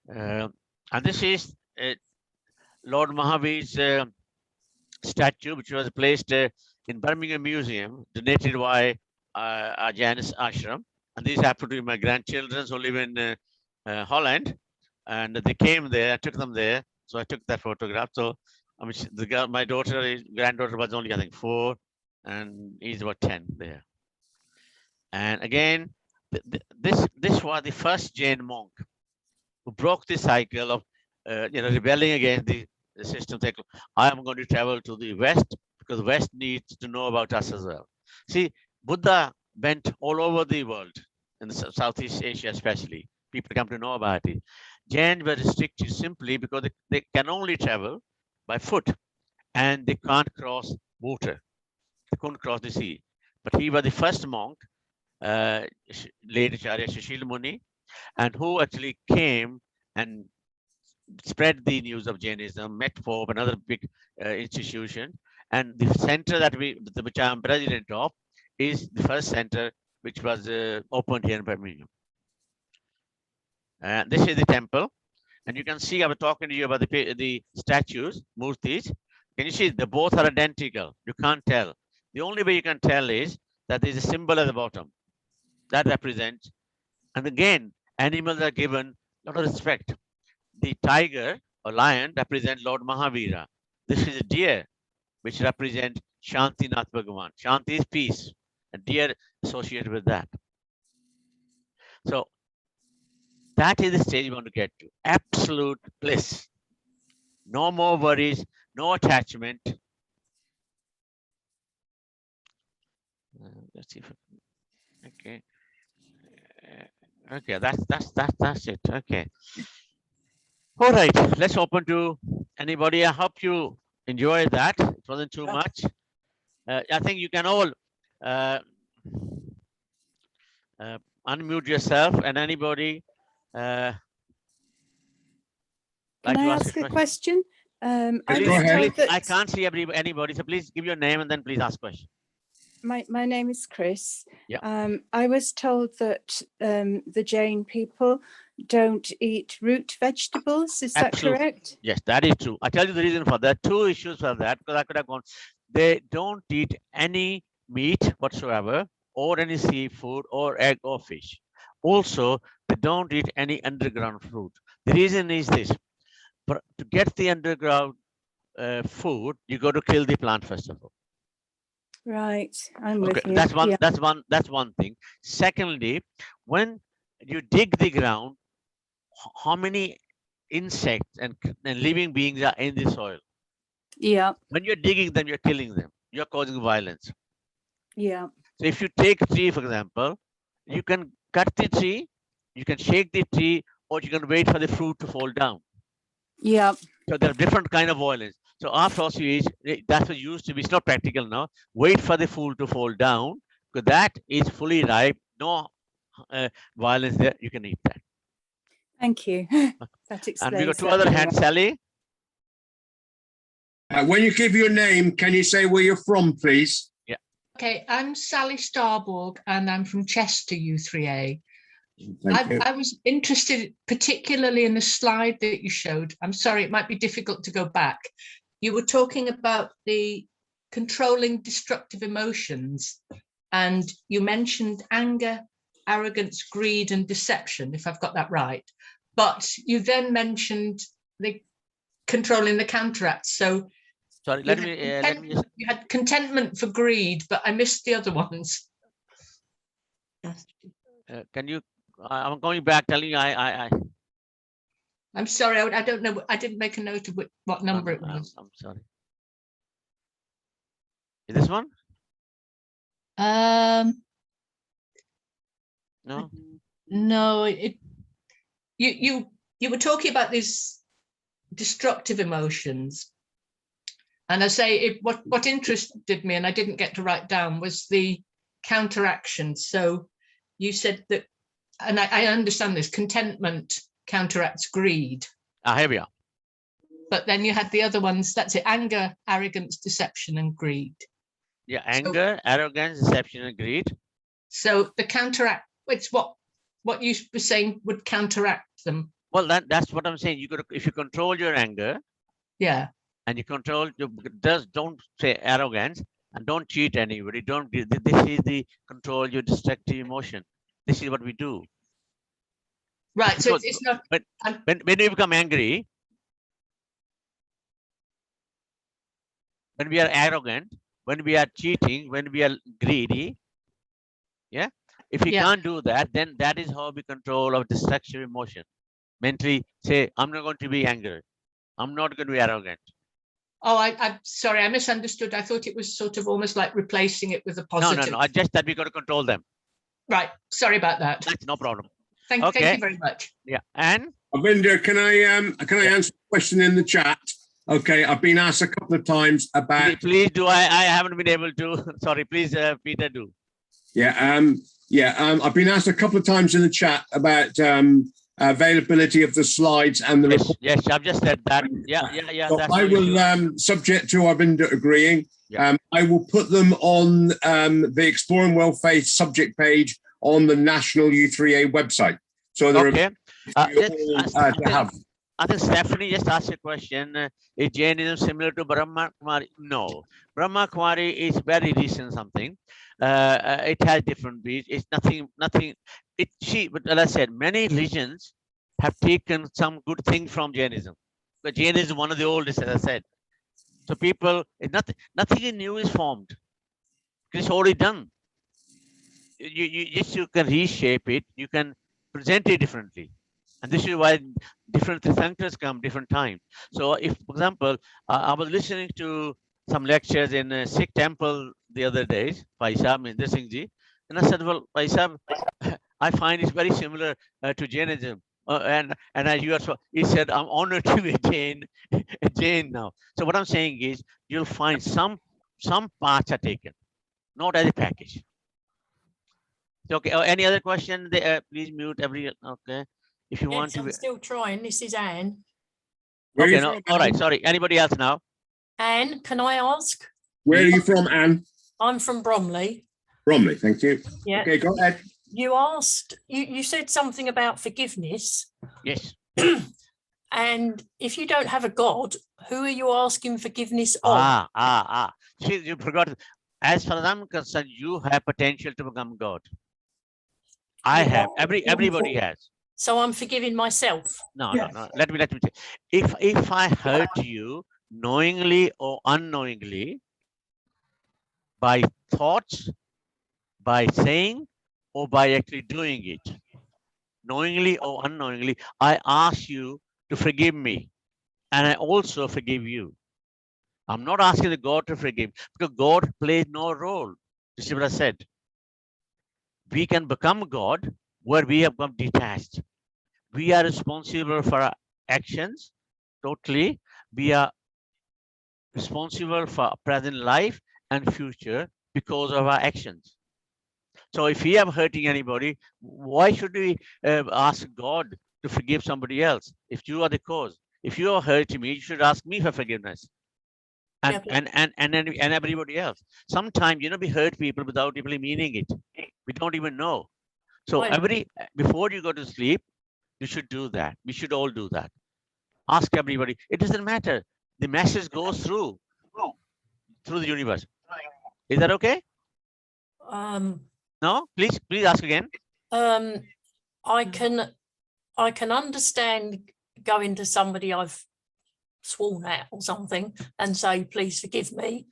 and this is Lord Mahavir's statue, which was placed in Birmingham Museum, donated by our Jainism ashram. And these happen to be my grandchildren who live in Holland, and they came there. I took them there, so I took that photograph. So I mean, the girl, my granddaughter was only, I think, 4, and he's about 10 there. And again, this was the first Jain monk who broke the cycle of rebelling against the system. Saying, I am going to travel to the West, because the West needs to know about us as well. See, Buddha went all over the world, in the Southeast Asia especially. People come to know about it. Jains were restricted simply because they can only travel by foot, and they can't cross water. They couldn't cross the sea. But he was the first monk, late Acharya Shishil Muni, and who actually came and spread the news of Jainism, met Pope, another big institution. And the center which I am president of, is the first center which was opened here in Birmingham. This is the temple, and you can see I was talking to you about the statues, murtis. Can you see they both are identical? You can't tell. The only way you can tell is that there is a symbol at the bottom that represents. And again, animals are given a lot of respect. The tiger or lion represents Lord Mahavira. This is a deer, which represents Shanti Nath Bhagavan. Shanti is peace, and deer associated with that. So that is the stage you want to get to. Absolute bliss. No more worries, no attachment. Let's see if okay. Okay, that's it. Okay. All right, let's open to anybody. I hope you enjoyed that. It wasn't too much. I think you can all unmute yourself, and anybody Can I ask a question? I Please, was go ahead. told that I can't see anybody, so please give your name and then please ask question. my name is Chris. Yeah. I was told that the Jain people don't eat root vegetables. Is that Absolutely. correct? Yes, that is true. I tell you the reason for that. 2 issues for that, because I could have gone. They don't eat any meat whatsoever, or any seafood, or egg, or fish. Also, they don't eat any underground fruit. The reason is this: but to get the underground food, you got to kill the plant first of all. Right, I'm with Okay, you. that's one thing. Secondly, when you dig the ground, how many insects and living beings are in the soil? Yeah, When you're digging them, you're killing them. You're causing violence. yeah, So if you take a tree, for example, you can cut the tree, you can shake the tree, or you can wait for the fruit to fall down. yeah. So there are different kind of violence. So our philosophy is that's what used to be. It's not practical now. Wait for the fruit to fall down, because that is fully ripe. No violence there. You can eat that. Thank you. That explains. And we got 2 that other very hands, well. Sally. When you give your name, can you say where you're from, please? Okay, I'm Sally Starborg and I'm from Chester, U3A. Thank you. I was interested particularly in the slide that you showed. I'm sorry, it might be difficult to go back. You were talking about the controlling destructive emotions, and you mentioned anger, arrogance, greed, and deception, if I've got that right. But you then mentioned the controlling the counteracts. So Sorry, let me just, you had contentment for greed, but I missed the other ones. can you, I'm going back telling you, I'm sorry, I don't know. I didn't make a note of what number it was. I'm sorry. Is this one? No. No, you were talking about these destructive emotions, and I say what interested me, and I didn't get to write down, was the counteraction. So you said that, and I understand this, contentment counteracts greed. Here we are. But then you had the other ones. That's it: anger, arrogance, deception, and greed. Yeah, anger, arrogance, deception, and greed. So the counteract, it's what you were saying would counteract them. Well, that's what I'm saying. You got to, if you control your anger, Yeah. and you control, don't say arrogance, and don't cheat anybody. Don't. This is the control your destructive emotion. This is what we do. Right. So it's not. When we become angry, when we are arrogant, when we are cheating, when we are greedy, yeah. If we can't do that, then that is how we control our destructive emotion. Mentally say, I'm not going to be angry. I'm not going to be arrogant. Oh, I'm sorry, I misunderstood. I thought it was sort of almost like replacing it with a positive. No. Just that we got to control them. Right. Sorry about that. That's no problem. Thank you very much. Yeah. And Arvinder, can I answer a question in the chat? Okay, I've been asked a couple of times about. Please do. I haven't been able to. Sorry, please, Peter, do. I've been asked a couple of times in the chat about availability of the slides and the yes, I've just said that. Yeah. So I will, subject to Arvinder agreeing, I will put them on the Exploring World Faith subject page on the National U3A website. So they're I think Stephanie just asked a question. Is Jainism similar to Brahma Kumari? No. Brahma Kumari is very recent something. It has different beats. It's nothing. But as I said, many religions have taken some good thing from Jainism. But Jainism is one of the oldest, as I said. So people, nothing new is formed. It's already done. You can reshape it. You can present it differently. And this is why different thinkers come different times. So if, for example, I was listening to some lectures in a Sikh temple the other days, Bhai Sahib Minder Singh Ji, and I said, well, Bhai Sahib, I find it's very similar to Jainism. And as you also, he said, I'm honored to be a Jain now. So what I'm saying is, you'll find some parts are taken, not as a package. Okay. Any other question? Please mute every. Okay. If you want to. I'm still trying. This is Anne. Okay. No. All right. Sorry. Anybody else now? Anne, can I ask? Where are you from, Anne? I'm from Bromley. Bromley. Thank you. Yeah. Okay. Go ahead. You asked. You said something about forgiveness. Yes. And if you don't have a God, who are you asking forgiveness of? See, you forgot. As far as I'm concerned, you have potential to become God. I have. Everybody has. So I'm forgiving myself. No. Let me say. If I hurt you knowingly or unknowingly, by thoughts, by saying, or by actually doing it, knowingly or unknowingly, I ask you to forgive me, and I also forgive you. I'm not asking the God to forgive, because God plays no role. This is what I said. We can become God where we have become detached. We are responsible for our actions totally. We are responsible for our present life and future because of our actions. So if we are hurting anybody, why should we ask God to forgive somebody else? If you are the cause, if you are hurting me, you should ask me for forgiveness. And everybody else. Sometimes, we hurt people without even meaning it. We don't even know. So Right. before you go to sleep, you should do that. We should all do that. Ask everybody. It doesn't matter. The message goes through the universe. Is that okay? Um, No? Please ask again. I can understand going to somebody I've sworn at or something and say, please forgive me.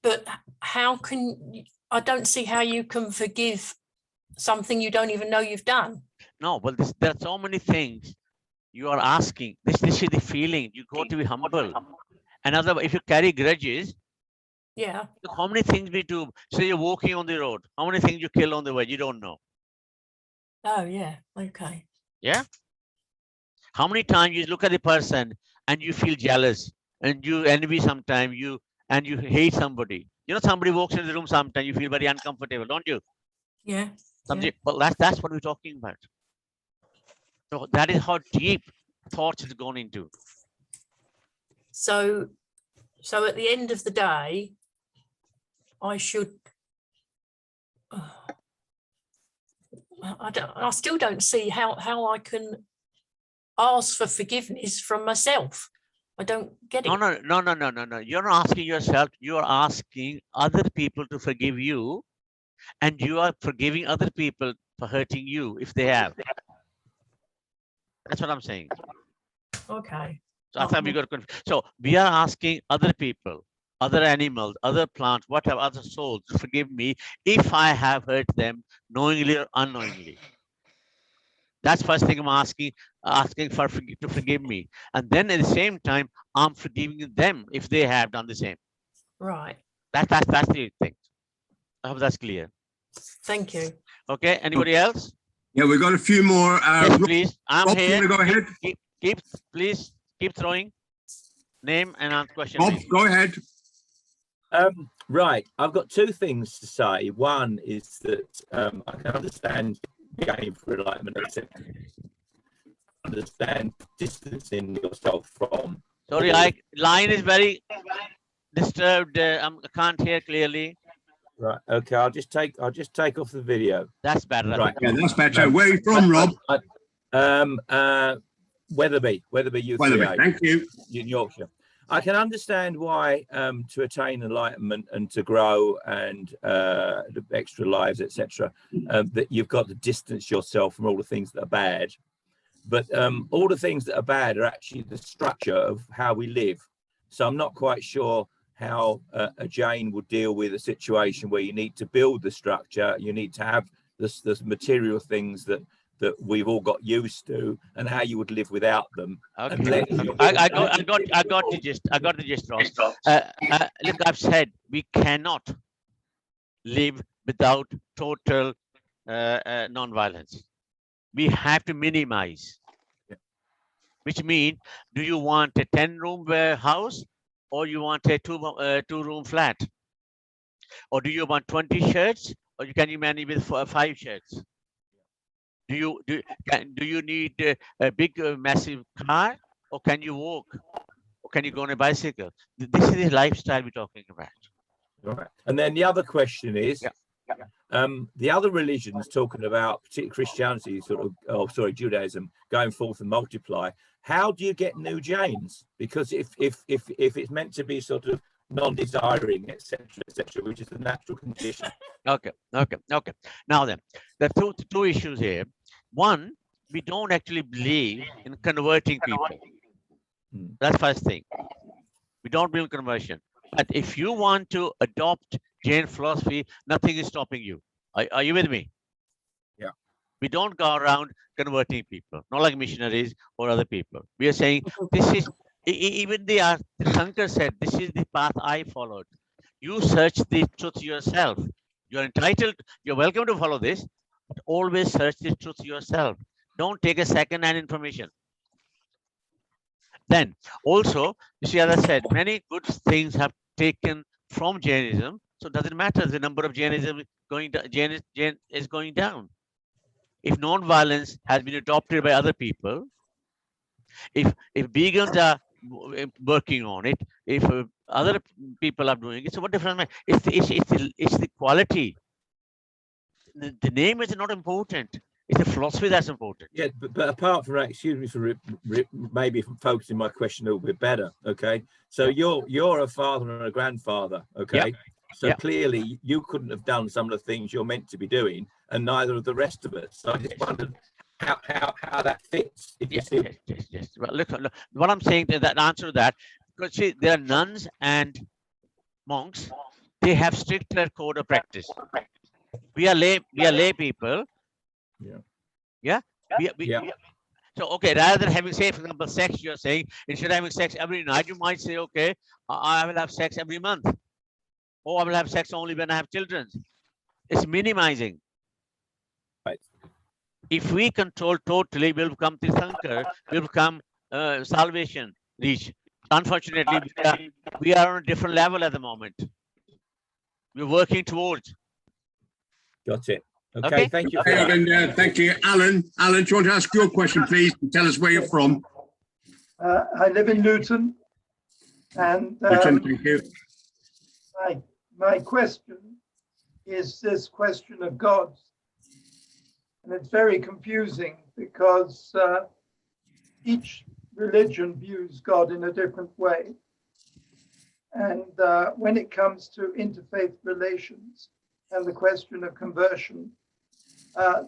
But how can I don't see how you can forgive something you don't even know you've done. No, but there are so many things you are asking. This is the feeling. You got to be humble. Another, if you carry grudges, Yeah. look, how many things we do? Say you're walking on the road. How many things you kill on the way? You don't know. Oh, yeah. Okay. Yeah. How many times you look at the person and you feel jealous and you envy sometimes and you hate somebody. You know, somebody walks into the room sometimes you feel very uncomfortable, don't you? Yeah. Something. Well, that's what we're talking about. So that is how deep thoughts has gone into. So at the end of the day, I should. I still don't see how I can ask for forgiveness from myself. I don't get it. No. You're not asking yourself. You are asking other people to forgive you, and you are forgiving other people for hurting you if they have. That's what I'm saying. Okay. So I thought we got confused. So we are asking other people, other animals, other plants, whatever, other souls to forgive me if I have hurt them knowingly or unknowingly. That's first thing I'm asking to forgive me. And then at the same time, I'm forgiving them if they have done the same. Right. That's the thing. I hope that's clear. Thank you. Okay. Anybody else? Yeah, we've got a few more. Yes, please. I'm Rob, here. go ahead. Please keep throwing. Name and answer question. Rob, please. go ahead. Right. I've got two things to say. One is that I can understand game for enlightenment, etc. Understand distancing yourself from. Sorry, line is very disturbed. I can't hear clearly. Right. Okay. I'll just take off the video. That's better. Right. Yeah, that's better. Where are you from, Rob? Weatherby, U3A. Weatherby. Thank you. In Yorkshire. I can understand why to attain enlightenment and to grow and extra lives, etc., that you've got to distance yourself from all the things that are bad. But all the things that are bad are actually the structure of how we live. So I'm not quite sure how a Jain would deal with a situation where you need to build the structure, you need to have the material things that we've all got used to, and how you would live without them. Okay. I got the gist. I got the gist, Ross. Look, I've said we cannot live without total non-violence. We have to minimize. Which means, do you want a 10-room house, or you want a two-room flat, or do you want 20 shirts, or can you manage with 5 shirts? Do you need a big massive car, or can you walk, or can you go on a bicycle? This is the lifestyle we're talking about. All right. And then the other question is, the other religions talking about, particularly Christianity, Judaism, going forth and multiply. How do you get new Jains? Because if it's meant to be sort of non-desiring, etc., which is the natural condition. Okay. Now then, there are two issues here. One, we don't actually believe in converting people. That's first thing. We don't believe in conversion. But if you want to adopt Jain philosophy, nothing is stopping you. Are you with me? Yeah. We don't go around converting people, not like missionaries or other people. We are saying this is, even the Shankar said, this is the path I followed. You search the truth yourself. You're entitled, you're welcome to follow this, but always search the truth yourself. Don't take a second-hand information. Then also, you see, as I said, many good things have taken from Jainism. So it doesn't matter the number of Jainism Jain is going down. If non-violence has been adopted by other people, if vegans are working on it, if other people are doing it, so what difference? It's the quality. the name is not important. It's the philosophy that's important. Yeah, but apart from that, excuse me for maybe focusing my question a little bit better. Okay, so you're a father and a grandfather. Okay, Yep. so Yep. clearly you couldn't have done some of the things you're meant to be doing, and neither of the rest of us. So I just wondered how that fits. If you Yes, see. yes. Well, look, what I'm saying to that answer to that, because see, there are nuns and monks. They have stricter code of practice. We are lay people. Yeah. Yeah. Yeah. So okay, rather than having, say, for example, sex, you're saying instead of having sex every night, you might say, okay, I will have sex every month, or I will have sex only when I have children. It's minimizing. Right. If we control totally, we'll become Tirthankar, we'll become salvation reach. Unfortunately, we are on a different level at the moment. We're working towards. Got it. Okay, Okay. thank you for Okay, that. Arvinder, thank you. Alan, do you want to ask your question, please? And tell us where you're from. I live in Luton, and Luton, thank you. my question is this question of gods. And it's very confusing because each religion views God in a different way. And when it comes to interfaith relations and the question of conversion,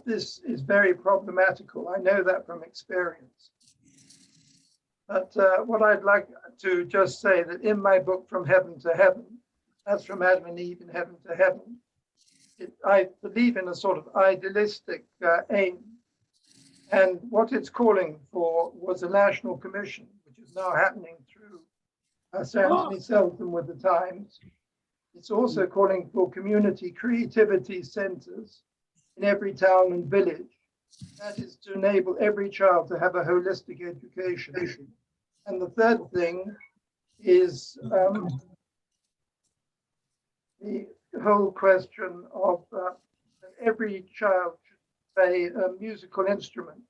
this is very problematical. I know that from experience. But what I'd like to just say that in my book, From Heaven to Heaven, that's from Adam and Eve in heaven to heaven, I believe in a sort of idealistic aim. And what it's calling for was a national commission, which is now happening through Sir Anthony Selden with the Times. It's also calling for community creativity centers in every town and village. That is to enable every child to have a holistic education. And the third thing is the whole question of every child should play a musical instrument.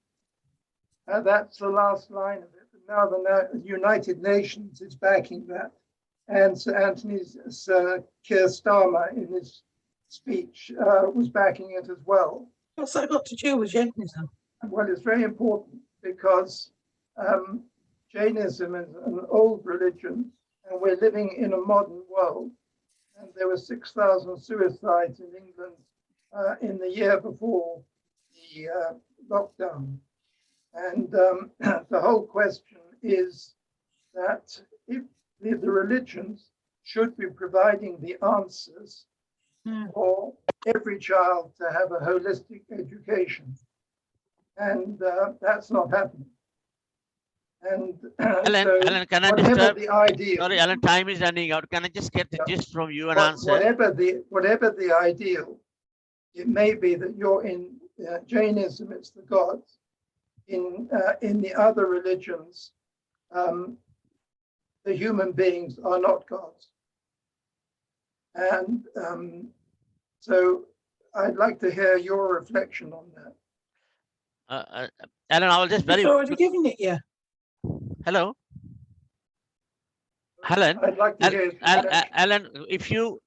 That's the last line of it. But now the United Nations is backing that. And Sir Keir Starmer in his speech was backing it as well. What's that got to do with Jainism? Well, it's very important because Jainism is an old religion and we're living in a modern world. And there were 6,000 suicides in England in the year before the lockdown. And the whole question is that if the religions should be providing the answers for every child to have a holistic education. And that's not happening. And Alan, can I whatever disturb? the ideal, Sorry, Alan, time is running out. Can I just get the gist from you and answer? whatever the ideal, it may be that you're in Jainism, it's the gods. In the other religions, the human beings are not gods. And so I'd like to hear your reflection on that. Alan, I will just very. You've already given it, yeah. Hello. Alan, I'd like to hear Alan, if you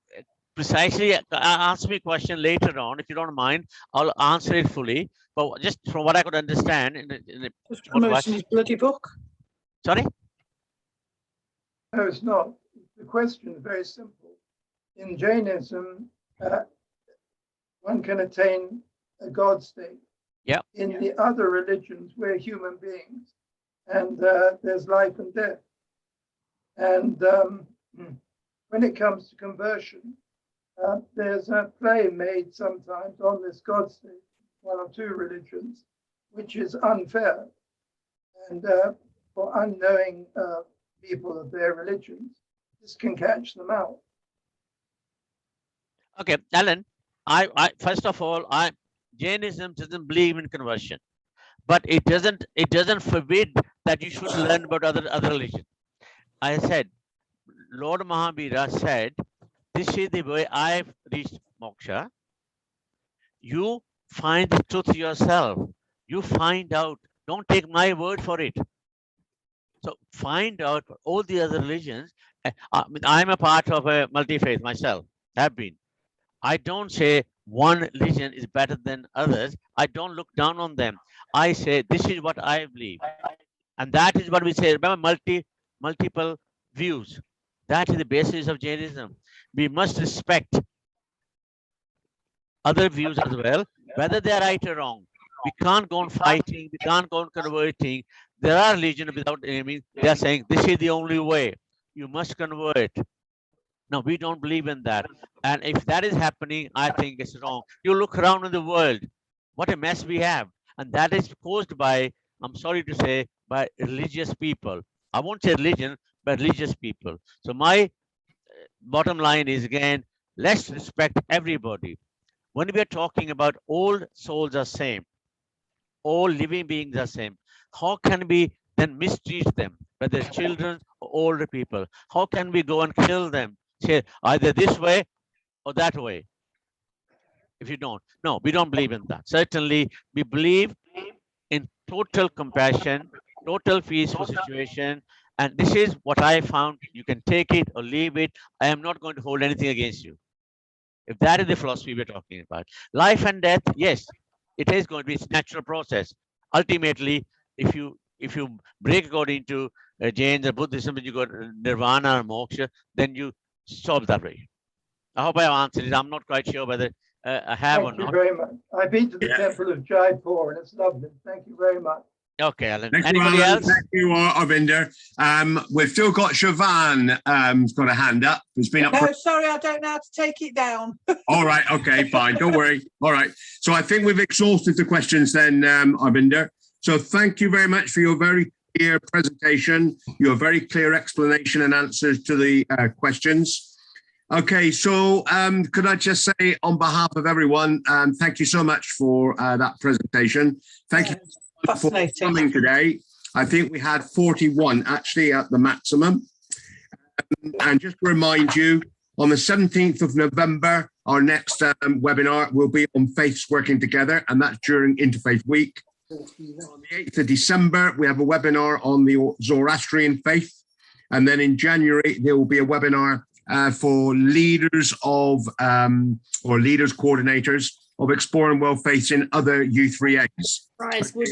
precisely answer me a question later on, if you don't mind, I'll answer it fully. But just from what I could understand, Just promoting his bloody book. Sorry? No, it's not. The question is very simple. In Jainism, one can attain a God state. Yeah. In the other religions, we're human beings, and there's life and death. And when it comes to conversion, there's a play made sometimes on this God state, one or two religions, which is unfair. And for unknowing people of their religions, this can catch them out. Okay, Alan, I first of all, Jainism doesn't believe in conversion, but it doesn't forbid that you should learn about other religions. I said, Lord Mahavira said, this is the way I've reached moksha. You find the truth yourself. You find out. Don't take my word for it. So find out all the other religions. I'm a part of a multi-faith myself. Have been. I don't say one religion is better than others. I don't look down on them. I say this is what I believe, and that is what we say. Remember, multiple views. That is the basis of Jainism. We must respect other views as well, whether they are right or wrong. We can't go on fighting. We can't go on converting. There are religions without aiming. They are saying this is the only way. You must convert. No, we don't believe in that. And if that is happening, I think it's wrong. You look around in the world, what a mess we have. And that is caused by, I'm sorry to say, by religious people. I won't say religion, but religious people. So my bottom line is, again, let's respect everybody. When we are talking about all souls are same, all living beings are same, how can we then mistreat them, whether it's children or older people? How can we go and kill them? Say either this way or that way. If you don't, no, we don't believe in that. Certainly, we believe in total compassion, total peaceful situation. And this is what I found. You can take it or leave it. I am not going to hold anything against you. If that is the philosophy we're talking about. Life and death, yes, it is going to be a natural process. Ultimately, if you break according to Jain or Buddhism, you got nirvana or moksha, then you solve that way. I hope I have answered it. I'm not quite sure whether I have or Thank you not. very much. I've been to the temple of Jaipur and it's lovely. Thank you very much. Okay, Alan. Thank you, Anybody Alan. else? Thank you, Arvinder. We've still got Siobhan has got a hand up. Who's been up No, for... sorry, I don't know how to take it down. All right, okay, fine. Don't worry. All right. So I think we've exhausted the questions then, Arvinder. So thank you very much for your very clear presentation, your very clear explanation and answers to the questions. Okay, so could I just say on behalf of everyone, thank you so much for that presentation. Thank you for coming today. I think we had 41 actually at the maximum. And just to remind you, on the 17th of November, our next webinar will be on faiths working together, and that's during Interfaith Week. On the 8th of December, we have a webinar on the Zoroastrian faith. And then in January, there will be a webinar for leaders of, or leaders coordinators of exploring world faiths in other U3As,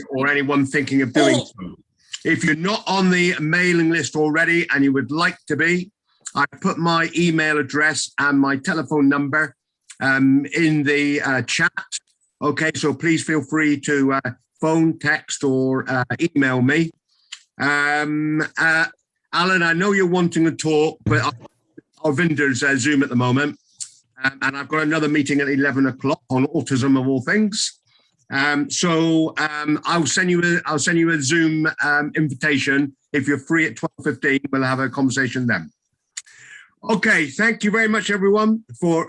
or anyone thinking of doing so. If you're not on the mailing list already and you would like to be, I put my email address and my telephone number in the chat. Okay, so please feel free to phone, text, or email me. Alan, I know you're wanting to talk, but Arvinder's Zoom at the moment, and I've got another meeting at 11 o'clock on autism of all things. So I'll send you a Zoom invitation. If you're free at 12:15, we'll have a conversation then. Okay, thank you very much, everyone, for